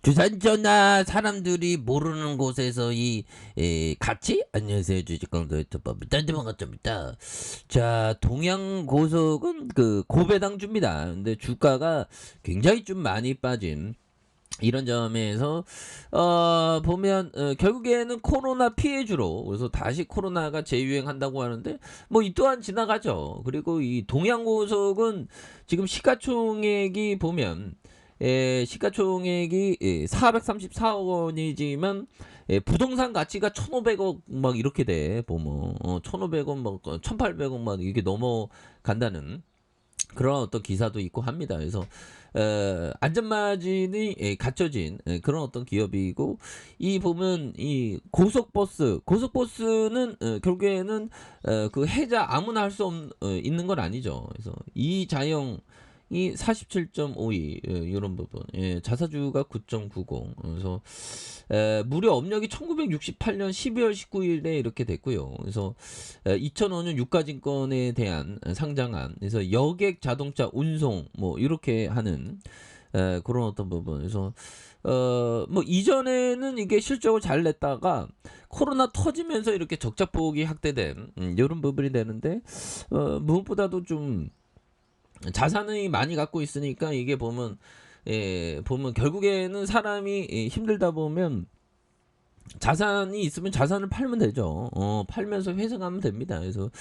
주산전화 사람들이 모르는 곳에서 같이 안녕하세요 주식광도 유튜버 밑단지 반갑습니다. 자, 동양고속은 그 고배당주입니다. 근데 주가가 굉장히 좀 많이 빠진 이런 점에서 보면 결국에는 코로나 피해주로, 그래서 다시 코로나가 재유행한다고 하는데 뭐 이 또한 지나가죠. 그리고 이 동양고속은 지금 시가총액이 보면 시가총액이 434억 원이지만 부동산 가치가 1,500억 막 이렇게 돼 보면 1,500억 막 1,800억 막 이게 넘어간다는 그런 어떤 기사도 있고 합니다. 그래서 안전마진이 갖춰진 그런 어떤 기업이고, 이 보면 이 고속버스는 결국에는 그 해자 아무나 할 수 있는 건 아니죠. 그래서 이 자영이 47.52 이런 부분, 자사주가 9.90. 그래서 무려 업력이 1968년 12월 19일에 이렇게 됐고요. 그래서 2005년 유가증권에 대한 상장한, 그래서 여객 자동차 운송 뭐 이렇게 하는 그런 어떤 부분. 그래서 뭐 이전에는 이게 실적을 잘 냈다가 코로나 터지면서 이렇게 적자폭이 확대된 이런 부분이 되는데, 무엇보다도 좀 자산이 많이 갖고 있으니까 이게 보면 보면 결국에는 사람이 힘들다 보면 자산이 있으면 자산을 팔면 되죠. 팔면서 회생하면 됩니다. 그래서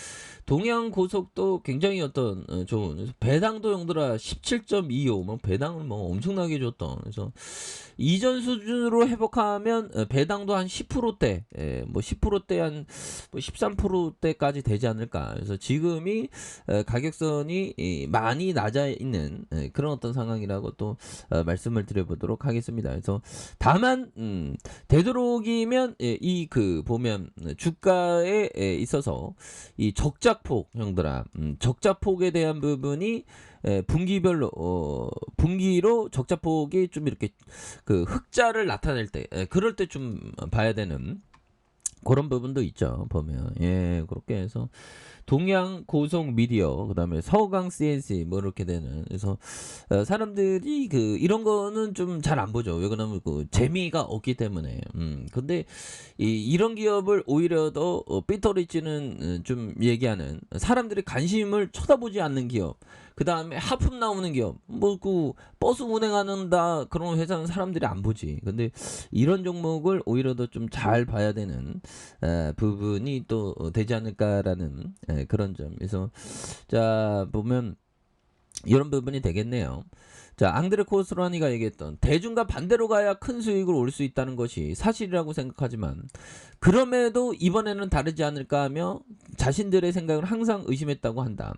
동양고속도 굉장히 어떤 좋은, 그래서 배당도 형들아 17.25, 뭐 배당을 뭐 엄청나게 줬던. 그래서 이전 수준으로 회복하면 배당도 한 10%대, 뭐 10%대 한 뭐 13%대까지 되지 않을까. 그래서 지금이 가격선이 많이 낮아 있는 그런 어떤 상황이라고 또 말씀을 드려보도록 하겠습니다. 그래서 다만 되도록이면 이 그 보면 주가에 있어서 이 적자폭 형들아, 적자폭에 대한 부분이 분기별로 분기로 적자폭이 좀 이렇게 그 흑자를 나타낼 때, 그럴 때 좀 봐야 되는 그런 부분도 있죠. 보면 그렇게 해서 동양 고속 미디어, 그다음에 서강 CNC 뭐 이렇게 되는. 그래서 사람들이 그 이런 거는 좀 잘 안 보죠. 왜 그러냐면 그 재미가 없기 때문에. 근데 이런 기업을 오히려 더 삐뚤어지는 좀 얘기하는, 사람들이 관심을 쳐다보지 않는 기업, 그 다음에 하품 나오는 기업, 뭐 그 버스 운행하는다 그런 회사는 사람들이 안 보지. 근데 이런 종목을 오히려 더 좀 잘 봐야 되는 부분이 또 되지 않을까라는 그런 점. 그래서 자 보면 이런 부분이 되겠네요. 자, 앙드레 코스라니가 얘기했던 대중과 반대로 가야 큰 수익을 올 수 있다는 것이 사실이라고 생각하지만, 그럼에도 이번에는 다르지 않을까 하며 자신들의 생각을 항상 의심했다고 한다.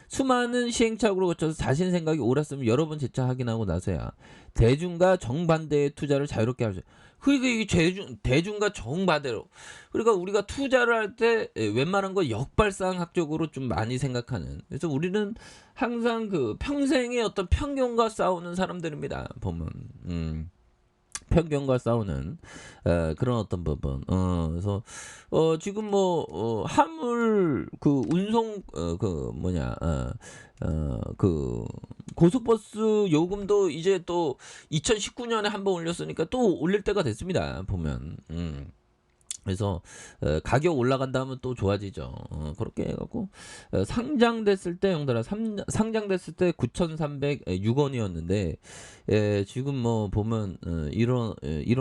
수많은 시행착오를 거쳐서 자신 생각이 옳았으면 여러 번 재차 확인하고 나서야 대중과 정반대의 투자를 자유롭게 할 수. 그러니까 이게 대중과 정반대로. 그러니까 우리가 투자를 할 때 웬만한 거 역발상학적으로 좀 많이 생각하는. 그래서 우리는 항상 그 평생의 어떤 편견과 싸우는 사람들입니다. 보면 편견과 싸우는 그런 어떤 부분. 그래서 지금 뭐 화물 그 운송 그 뭐냐 그 고속버스 요금도 이제 또 2019년에 한번 올렸으니까 또 올릴 때가 됐습니다. 보면. 그래서 가격 올라간다 하면 또 좋아지죠. 그렇게 해갖고 상장됐을 때 형들아, 상장됐을 때 9,306원이었는데 지금 뭐 보면 이런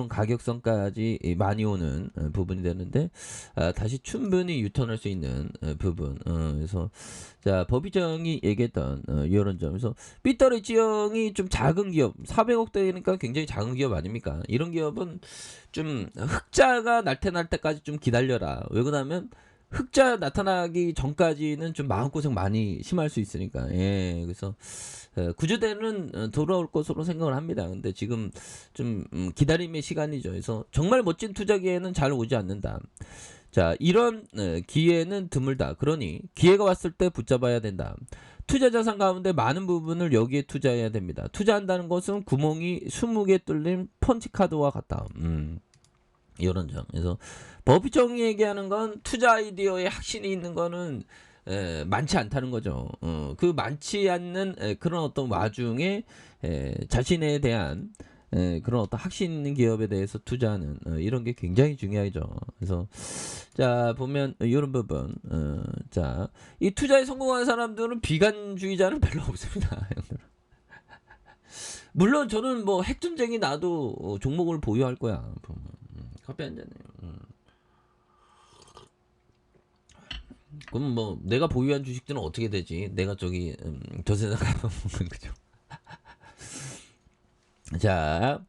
가격선까지 많이 오는 부분이 되는데, 다시 충분히 유턴할 수 있는 부분. 그래서 자, 법이정이 얘기했던 이런 점에서 삐뚤어지형이 좀 작은 기업, 400억대니까 굉장히 작은 기업 아닙니까? 이런 기업은 좀 흑자가 나타날 때까지 좀 기다려라. 왜 그러냐면 흑자 나타나기 전까지는 좀 마음고생 많이 심할 수 있으니까. 그래서 구조대는 돌아올 것으로 생각을 합니다. 근데 지금 좀 기다림의 시간이죠. 그래서 정말 멋진 투자 기회는 잘 오지 않는다. 자, 이런 기회는 드물다. 그러니 기회가 왔을 때 붙잡아야 된다. 투자 자산 가운데 많은 부분을 여기에 투자해야 됩니다. 투자한다는 것은 구멍이 20개 뚫린 펀치카드와 같다. 이런 점. 그래서 버피정이 얘기하는 건 투자 아이디어에 확신이 있는 거는 많지 않다는 거죠. 그 많지 않는 그런 어떤 와중에 자신에 대한 그런 어떤 확신 있는 기업에 대해서 투자하는 이런 게 굉장히 중요하죠. 그래서 자 보면 이런 부분 자 이 투자에 성공한 사람들은 비관주의자는 별로 없습니다. 물론 저는 뭐 핵전쟁이 나도 종목을 보유할 거야. 보면. 커피 한 잔이에요. 그럼 뭐 내가 보유한 주식들은 어떻게 되지? 내가 저기 저 세상 가면 그죠? 자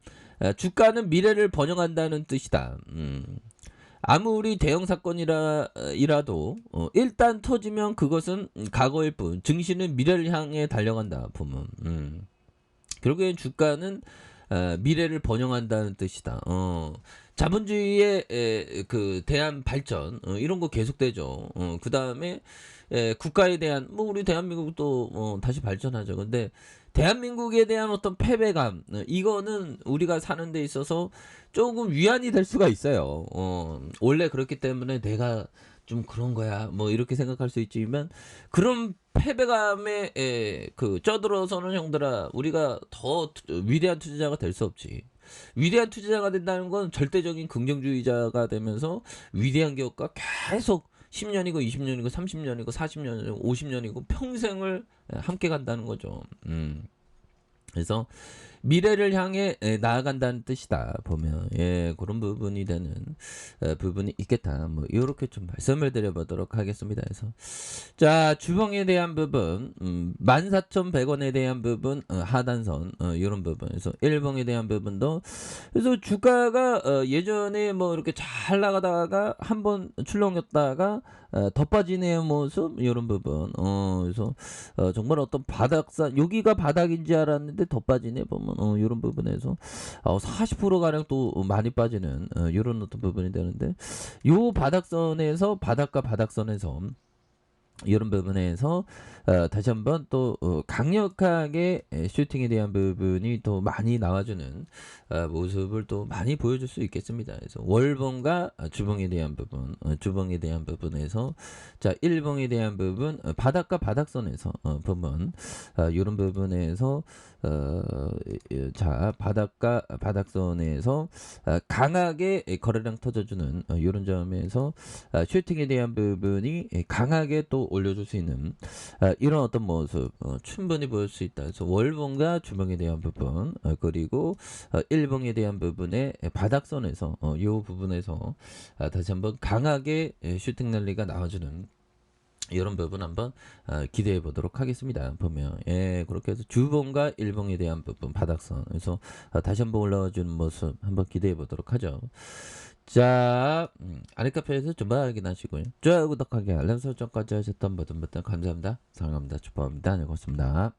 주가는 미래를 번영한다는 뜻이다. 아무리 대형 사건이라도 일단 터지면 그것은 과거일 뿐. 증시는 미래를 향해 달려간다. 보면 결국엔 주가는 미래를 번영한다는 뜻이다. 자본주의의 그 대한 발전 이런 거 계속되죠. 그 다음에 국가에 대한 뭐 우리 대한민국도 다시 발전하죠. 근데 대한민국에 대한 어떤 패배감 이거는 우리가 사는 데 있어서 조금 위안이 될 수가 있어요. 원래 그렇기 때문에 내가 좀 그런 거야 뭐 이렇게 생각할 수 있지만 그런 패배감에 그 쪄들어서는 형들아 우리가 더 위대한 투자자가 될 수 없지. 위대한 투자자가 된다는 건 절대적인 긍정주의자가 되면서 위대한 기업과 계속 10년이고 20년이고 30년이고 40년이고 50년이고 평생을 함께 간다는 거죠. 그래서 미래를 향해 나아간다는 뜻이다 보면 그런 부분이 되는 부분이 있겠다. 뭐 이렇게 좀 말씀을 드려보도록 하겠습니다. 그래서 자 주봉에 대한 부분 14,100원에 대한 부분 하단선 이런 부분에서 일봉에 대한 부분도 그래서 주가가 예전에 뭐 이렇게 잘 나가다가 한번 출렁였다가 더 빠지는 모습 이런 부분 그래서 정말 어떤 바닥산 여기가 바닥인지 알았는데 더 빠지네 보면 이런 부분에서 40% 가량 또 많이 빠지는 이런 어떤 부분이 되는데 요 바닥선에서 바닥과 바닥선에서 이런 부분에서 다시 한번 또 강력하게 슈팅에 대한 부분이 또 많이 나와주는 모습을 또 많이 보여줄 수 있겠습니다. 그래서 월봉과 주봉에 대한 부분, 주봉에 대한 부분에서 자 일봉에 대한 부분, 바닥과 바닥선에서 보면 이런 부분에서 자 바닥과 바닥선에서 강하게 거래량 터져주는 이런 점에서 슈팅에 대한 부분이 강하게 또 올려줄 수 있는 이런 어떤 모습 충분히 보일 수 있다. 그래서 월봉과 주봉에 대한 부분 그리고 일봉에 대한 부분의 바닥선에서 이 부분에서 다시 한번 강하게 슈팅 랠리가 나와주는 이런 부분 한번 기대해 보도록 하겠습니다. 보면 그렇게 해서 주봉과 일봉에 대한 부분 바닥선 그래서 다시 한번 올라와 주는 모습 한번 기대해 보도록 하죠. 자 아랫카페에서 좀 확인하시고요. 좋아요 구독하기 알람 설정까지 하셨던 모든 분들 감사합니다. 사랑합니다. 축복합니다. 네, 고맙습니다.